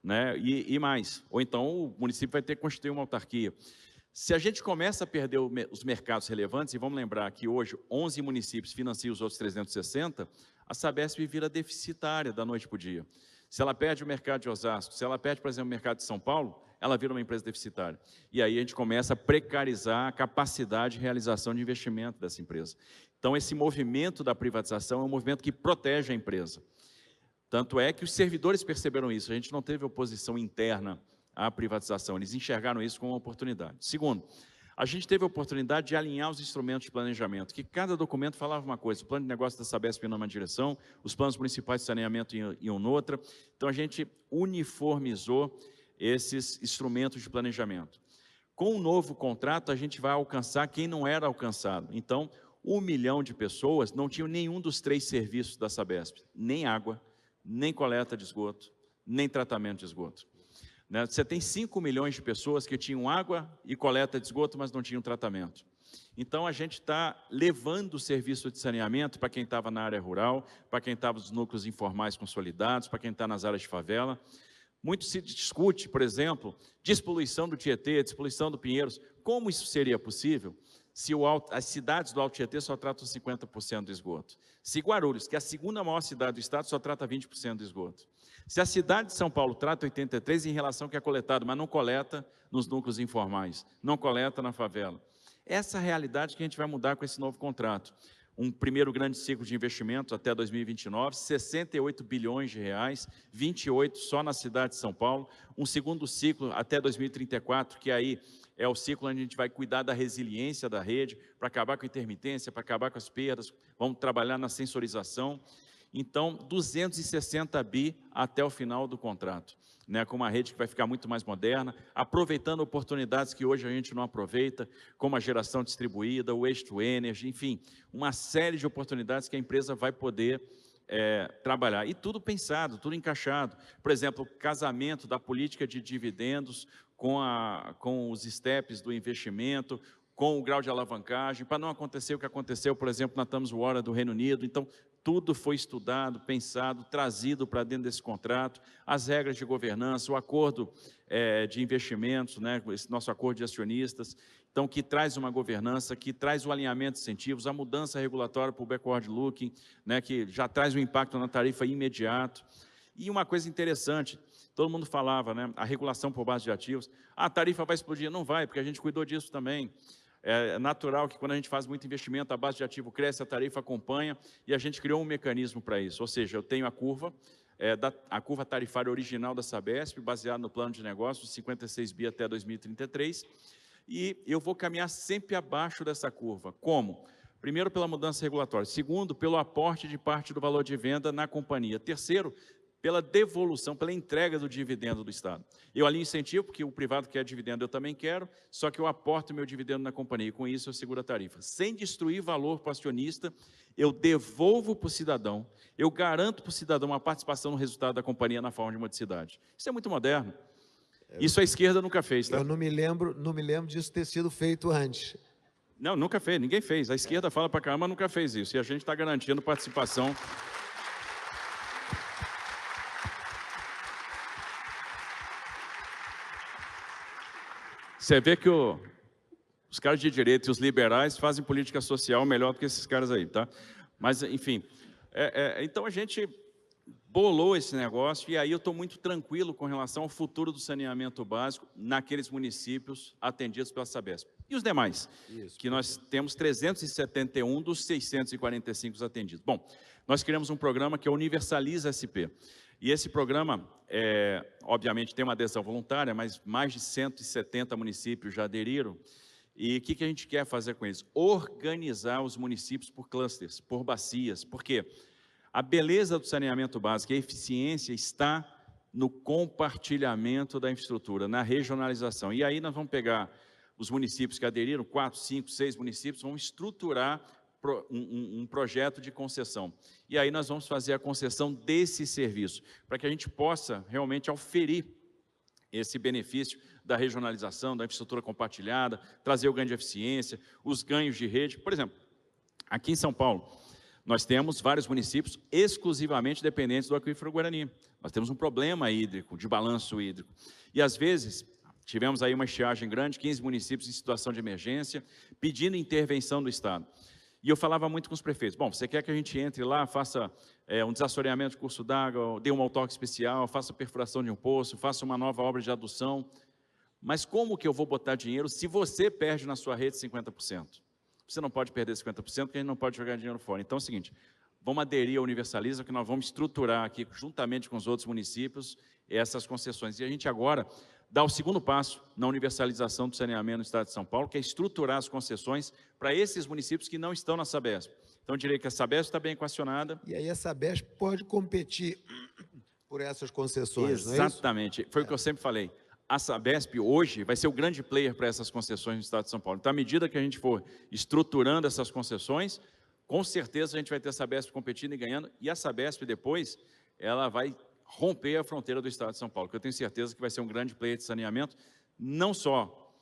né? E mais, ou então o município vai ter que constituir uma autarquia. Se a gente começa a perder os mercados relevantes, e vamos lembrar que hoje 11 municípios financiam os outros 360, a Sabesp vira deficitária da noite para o dia. Se ela perde o mercado de Osasco, se ela perde, por exemplo, o mercado de São Paulo, ela vira uma empresa deficitária. E aí a gente começa a precarizar a capacidade de realização de investimento dessa empresa. Então, esse movimento da privatização é um movimento que protege a empresa. Tanto é que os servidores perceberam isso. A gente não teve oposição interna à privatização. Eles enxergaram isso como uma oportunidade. Segundo, a gente teve a oportunidade de alinhar os instrumentos de planejamento, que cada documento falava uma coisa. O plano de negócio da Sabesp ia numa direção, os planos municipais de saneamento iam noutra. Então, a gente uniformizou esses instrumentos de planejamento. Com o novo contrato, a gente vai alcançar quem não era alcançado. Então, 1 milhão de pessoas não tinham nenhum dos 3 serviços da Sabesp, nem água, nem coleta de esgoto, nem tratamento de esgoto. Você tem 5 milhões de pessoas que tinham água e coleta de esgoto, mas não tinham tratamento. Então, a gente está levando o serviço de saneamento para quem estava na área rural, para quem estava nos núcleos informais consolidados, para quem está nas áreas de favela. Muito se discute, por exemplo, despoluição do Tietê, despoluição do Pinheiros. Como isso seria possível as cidades do Alto Tietê só tratam 50% do esgoto. Se Guarulhos, que é a segunda maior cidade do estado, só trata 20% do esgoto. Se a cidade de São Paulo trata 83% em relação ao que é coletado, mas não coleta nos núcleos informais, não coleta na favela. Essa é a realidade que a gente vai mudar com esse novo contrato. Um primeiro grande ciclo de investimentos até 2029, 68 bilhões de reais, 28 só na cidade de São Paulo. Um segundo ciclo até 2034, que aí é o ciclo onde a gente vai cuidar da resiliência da rede, para acabar com a intermitência, para acabar com as perdas, vamos trabalhar na sensorização. Então, 260 bi até o final do contrato, né, com uma rede que vai ficar muito mais moderna, aproveitando oportunidades que hoje a gente não aproveita, como a geração distribuída, o waste to energy, enfim, uma série de oportunidades que a empresa vai poder trabalhar. E tudo pensado, tudo encaixado. Por exemplo, o casamento da política de dividendos com os steps do investimento, com o grau de alavancagem, para não acontecer o que aconteceu, por exemplo, na Thams Water do Reino Unido. Então, tudo foi estudado, pensado, trazido para dentro desse contrato, as regras de governança, o acordo de investimentos, né, esse nosso acordo de acionistas, então, que traz uma governança, que traz o alinhamento de incentivos, a mudança regulatória para o backward looking, né, que já traz um impacto na tarifa imediato. E uma coisa interessante, todo mundo falava, né, a regulação por base de ativos, a tarifa vai explodir. Não vai, porque a gente cuidou disso também. É natural que quando a gente faz muito investimento, a base de ativo cresce, a tarifa acompanha, e a gente criou um mecanismo para isso. Ou seja, eu tenho a curva tarifária original da Sabesp, baseada no plano de negócios, 56 bi até 2033, e eu vou caminhar sempre abaixo dessa curva. Como? Primeiro, pela mudança regulatória. Segundo, pelo aporte de parte do valor de venda na companhia. Terceiro, pela devolução, pela entrega do dividendo do Estado. Eu ali incentivo, porque o privado quer dividendo, eu também quero, só que eu aporto meu dividendo na companhia, e com isso eu seguro a tarifa. Sem destruir valor para o acionista, eu devolvo para o cidadão, eu garanto para o cidadão uma participação no resultado da companhia na forma de modicidade. Isso é muito moderno. Isso a esquerda nunca fez, tá? Eu não me lembro disso ter sido feito antes. Não, nunca fez, ninguém fez. A esquerda fala para caramba, nunca fez isso. E a gente está garantindo participação. Você vê que os caras de direita e os liberais fazem política social melhor do que esses caras aí, tá? Mas, enfim, então a gente bolou esse negócio e aí eu estou muito tranquilo com relação ao futuro do saneamento básico naqueles municípios atendidos pela Sabesp. E os demais? Isso. Que nós temos 371 dos 645 atendidos. Bom, nós criamos um programa que é o Universaliza SP. E esse programa, obviamente, tem uma adesão voluntária, mas mais de 170 municípios já aderiram. E o que a gente quer fazer com isso? Organizar os municípios por clusters, por bacias. Por quê? A beleza do saneamento básico e a eficiência está no compartilhamento da infraestrutura, na regionalização. E aí nós vamos pegar os municípios que aderiram, 4, 5, 6 municípios, vamos estruturar um projeto de concessão. E aí nós vamos fazer a concessão desse serviço, para que a gente possa realmente oferir esse benefício da regionalização, da infraestrutura compartilhada, trazer o ganho de eficiência, os ganhos de rede. Por exemplo, aqui em São Paulo, nós temos vários municípios exclusivamente dependentes do aquífero Guarani. Nós temos um problema hídrico, de balanço hídrico. E, às vezes, tivemos aí uma estiagem grande, 15 municípios em situação de emergência, pedindo intervenção do Estado. E eu falava muito com os prefeitos, bom, você quer que a gente entre lá, faça um desassoreamento de curso d'água, dê um outorga especial, faça perfuração de um poço, faça uma nova obra de adução, mas como que eu vou botar dinheiro se você perde na sua rede 50%? Você não pode perder 50%, porque a gente não pode jogar dinheiro fora. Então é o seguinte, vamos aderir ao Universaliza, que nós vamos estruturar aqui, juntamente com os outros municípios, essas concessões. E a gente agora dá o segundo passo na universalização do saneamento no Estado de São Paulo, que é estruturar as concessões para esses municípios que não estão na Sabesp. Então, eu diria que a Sabesp está bem equacionada. E aí a Sabesp pode competir por essas concessões, exatamente. Não é isso? Exatamente. Foi o que eu sempre falei. A Sabesp hoje vai ser o grande player para essas concessões no Estado de São Paulo. Então, à medida que a gente for estruturando essas concessões, com certeza a gente vai ter a Sabesp competindo e ganhando, e a Sabesp depois, ela vai romper a fronteira do Estado de São Paulo, que eu tenho certeza que vai ser um grande player de saneamento, não só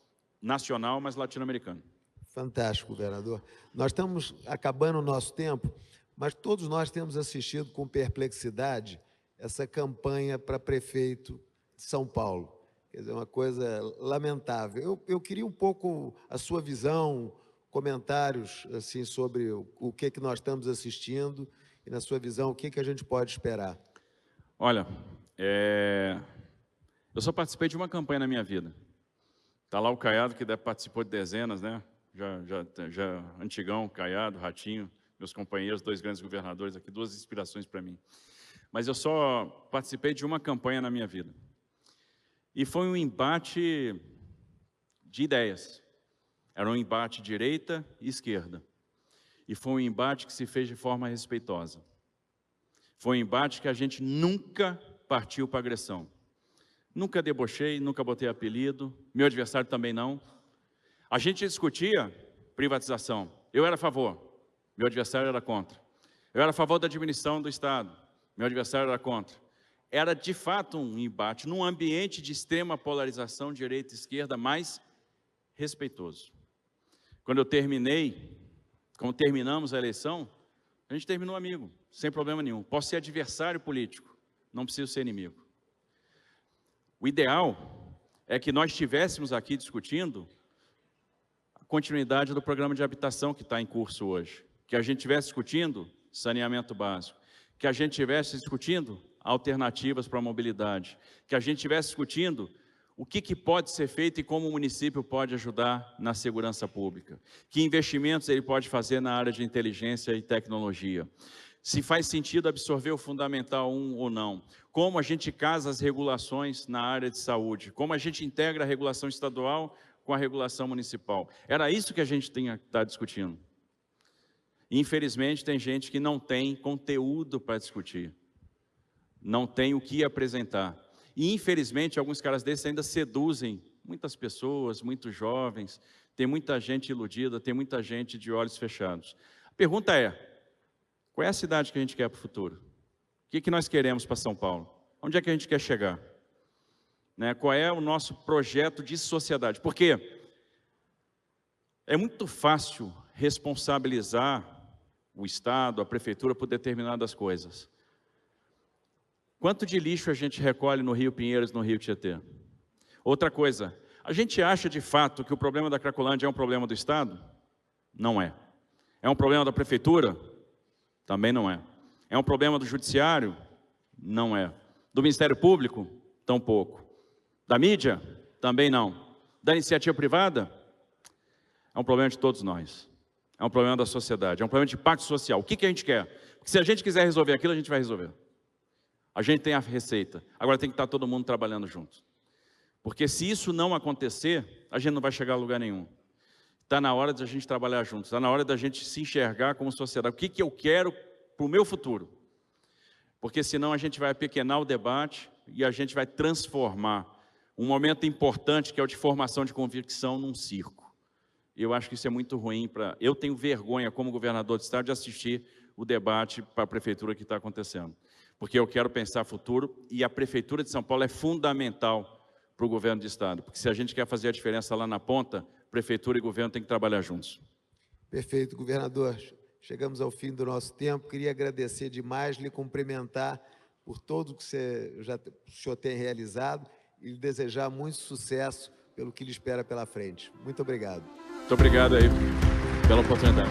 nacional, mas latino-americano. Fantástico, governador. Nós estamos acabando o nosso tempo, mas todos nós temos assistido com perplexidade essa campanha para prefeito de São Paulo. Quer dizer, uma coisa lamentável. Eu queria um pouco a sua visão, comentários assim, sobre o que nós estamos assistindo e, na sua visão, o que a gente pode esperar. Olha, eu só participei de uma campanha na minha vida. Está lá o Caiado, que participou de dezenas, né? Já antigão, Caiado, Ratinho, meus companheiros, 2 grandes governadores aqui, 2 inspirações para mim. Mas eu só participei de uma campanha na minha vida. E foi um embate de ideias. Era um embate direita e esquerda. E foi um embate que se fez de forma respeitosa. Foi um embate que a gente nunca partiu para agressão. Nunca debochei, nunca botei apelido, meu adversário também não. A gente discutia privatização. Eu era a favor, meu adversário era contra. Eu era a favor da diminuição do Estado, meu adversário era contra. Era, de fato, um embate num ambiente de extrema polarização, direita e esquerda, mas respeitoso. Quando terminamos a eleição, a gente terminou amigo, sem problema nenhum. Posso ser adversário político, não preciso ser inimigo. O ideal é que nós estivéssemos aqui discutindo a continuidade do programa de habitação que está em curso hoje, que a gente estivesse discutindo saneamento básico, que a gente estivesse discutindo alternativas para a mobilidade, que a gente estivesse discutindo o que pode ser feito e como o município pode ajudar na segurança pública, que investimentos ele pode fazer na área de inteligência e tecnologia, se faz sentido absorver o Fundamental 1 ou não, como a gente casa as regulações na área de saúde, como a gente integra a regulação estadual com a regulação municipal. Era isso que a gente tinha que estar discutindo. Infelizmente, tem gente que não tem conteúdo para discutir, não tem o que apresentar. E, infelizmente, alguns caras desses ainda seduzem muitas pessoas, muitos jovens, tem muita gente iludida, tem muita gente de olhos fechados. A pergunta é, qual é a cidade que a gente quer para o futuro? O que nós queremos para São Paulo? Onde é que a gente quer chegar? Né? Qual é o nosso projeto de sociedade? Porque é muito fácil responsabilizar o Estado, a Prefeitura, por determinadas coisas. Quanto de lixo a gente recolhe no Rio Pinheiros, no Rio Tietê? Outra coisa, a gente acha de fato que o problema da Cracolândia é um problema do Estado? Não é. É um problema da Prefeitura? Também não é. É um problema do Judiciário? Não é. Do Ministério Público? Tampouco. Da mídia? Também não. Da iniciativa privada? É um problema de todos nós. É um problema da sociedade, é um problema de pacto social. O que a gente quer? Porque se a gente quiser resolver aquilo, a gente vai resolver. A gente tem a receita. Agora tem que estar todo mundo trabalhando junto. Porque se isso não acontecer, a gente não vai chegar a lugar nenhum. Está na hora de a gente trabalhar juntos, está na hora da gente se enxergar como sociedade. O que eu quero para o meu futuro? Porque senão a gente vai apequenar o debate e a gente vai transformar um momento importante, que é o de formação de convicção, num circo. Eu acho que isso é muito ruim. Eu tenho vergonha, como governador do Estado, de assistir o debate para a Prefeitura que está acontecendo. Porque eu quero pensar futuro e a Prefeitura de São Paulo é fundamental para o governo do Estado. Porque se a gente quer fazer a diferença lá na ponta, Prefeitura e governo têm que trabalhar juntos. Perfeito, governador. Chegamos ao fim do nosso tempo. Queria agradecer demais, lhe cumprimentar por tudo que o senhor tem realizado e lhe desejar muito sucesso pelo que lhe espera pela frente. Muito obrigado. Muito obrigado aí pela oportunidade.